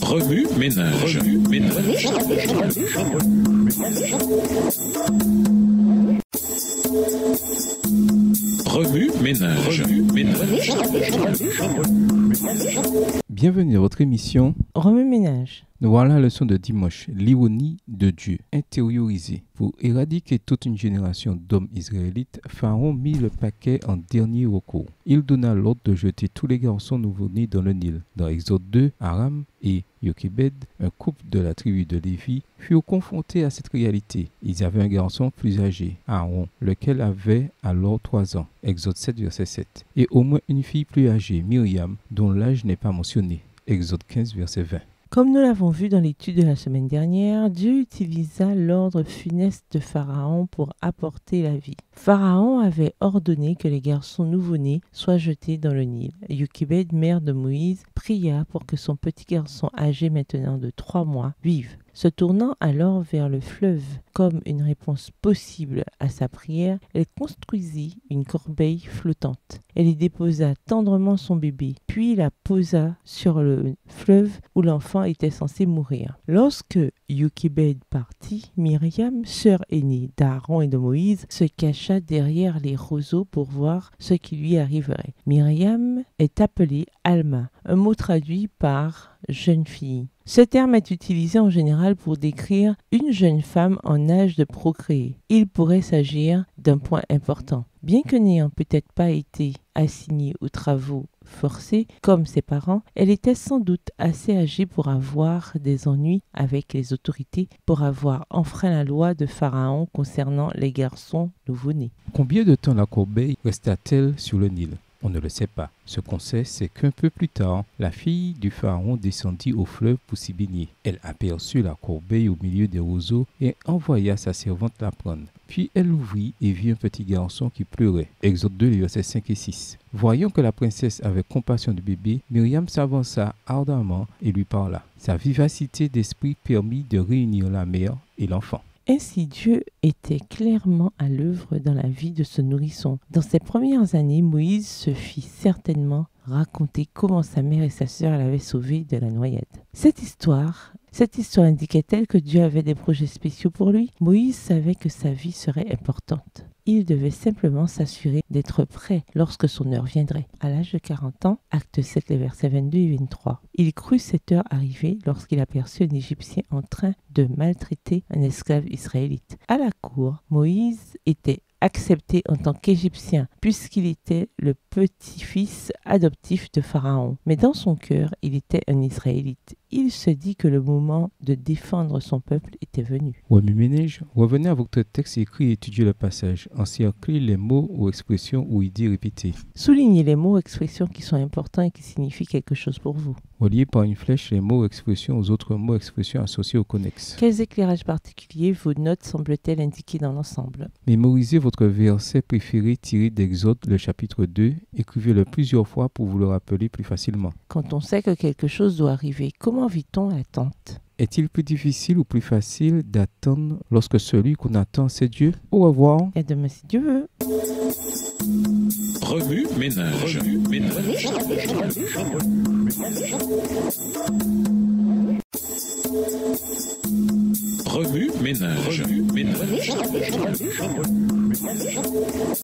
Remue ménage. Remue ménage. Bienvenue dans votre émission Remue ménage. Nous voilà la leçon de dimanche, l'ironie de Dieu, intériorisée. Pour éradiquer toute une génération d'hommes israélites, Pharaon mit le paquet en dernier recours. Il donna l'ordre de jeter tous les garçons nouveau-nés dans le Nil. Dans Exode 2, Aram et Jochebed, un couple de la tribu de Lévi, furent confrontés à cette réalité. Ils avaient un garçon plus âgé, Aaron, lequel avait alors 3 ans, Exode 7, verset 7, et au moins une fille plus âgée, Myriam, dont l'âge n'est pas mentionné, Exode 15, verset 20. Comme nous l'avons vu dans l'étude de la semaine dernière, Dieu utilisa l'ordre funeste de Pharaon pour apporter la vie. Pharaon avait ordonné que les garçons nouveau-nés soient jetés dans le Nil. Jochebed, mère de Moïse, pria pour que son petit garçon âgé maintenant de 3 mois vive. Se tournant alors vers le fleuve comme une réponse possible à sa prière, elle construisit une corbeille flottante. Elle y déposa tendrement son bébé, puis la posa sur le fleuve où l'enfant était censé mourir. Lorsque Jochebed partit, Myriam, sœur aînée d'Aaron et de Moïse, se cacha derrière les roseaux pour voir ce qui lui arriverait. Myriam est appelée Alma, un mot traduit par jeune fille. Ce terme est utilisé en général pour décrire une jeune femme en âge de procréer. Il pourrait s'agir d'un point important. Bien que n'ayant peut-être pas été assignée aux travaux forcés comme ses parents, elle était sans doute assez âgée pour avoir des ennuis avec les autorités, pour avoir enfreint la loi de Pharaon concernant les garçons nouveau-nés. Combien de temps la corbeille resta-t-elle sur le Nil ? On ne le sait pas. Ce qu'on sait, c'est qu'un peu plus tard, la fille du pharaon descendit au fleuve pour s'y baigner. Elle aperçut la corbeille au milieu des roseaux et envoya sa servante la prendre. Puis elle l'ouvrit et vit un petit garçon qui pleurait. Exode 2, versets 5 et 6. Voyant que la princesse avait compassion du bébé, Myriam s'avança ardemment et lui parla. Sa vivacité d'esprit permit de réunir la mère et l'enfant. Ainsi, Dieu était clairement à l'œuvre dans la vie de ce nourrisson. Dans ses premières années, Moïse se fit certainement raconter comment sa mère et sa sœur l'avaient sauvé de la noyade. Cette histoire indiquait-elle que Dieu avait des projets spéciaux pour lui? Moïse savait que sa vie serait importante. Il devait simplement s'assurer d'être prêt lorsque son heure viendrait. À l'âge de 40 ans, acte 7, les versets 22 et 23, il crut cette heure arriver lorsqu'il aperçut un Égyptien en train de maltraiter un esclave israélite. À la cour, Moïse était accepté en tant qu'Égyptien, puisqu'il était le petit-fils adoptif de Pharaon. Mais dans son cœur, il était un Israélite. Il se dit que le moment de défendre son peuple était venu. Remue ménage, revenez à votre texte écrit et étudiez le passage. Encerclez les mots ou expressions ou idées répétées. Soulignez les mots ou expressions qui sont importants et qui signifient quelque chose pour vous. Reliez par une flèche les mots ou expressions aux autres mots ou expressions associés au connexe. Quels éclairages particuliers vos notes semblent-elles indiquer dans l'ensemble? Mémorisez votre verset préféré tiré d'Exode, le chapitre 2. Écrivez-le plusieurs fois pour vous le rappeler plus facilement. Quand on sait que quelque chose doit arriver, comment vit-on l'attente? Est-il plus difficile ou plus facile d'attendre lorsque celui qu'on attend, c'est Dieu? Au revoir. Et demain si Dieu veut. Remue ménage.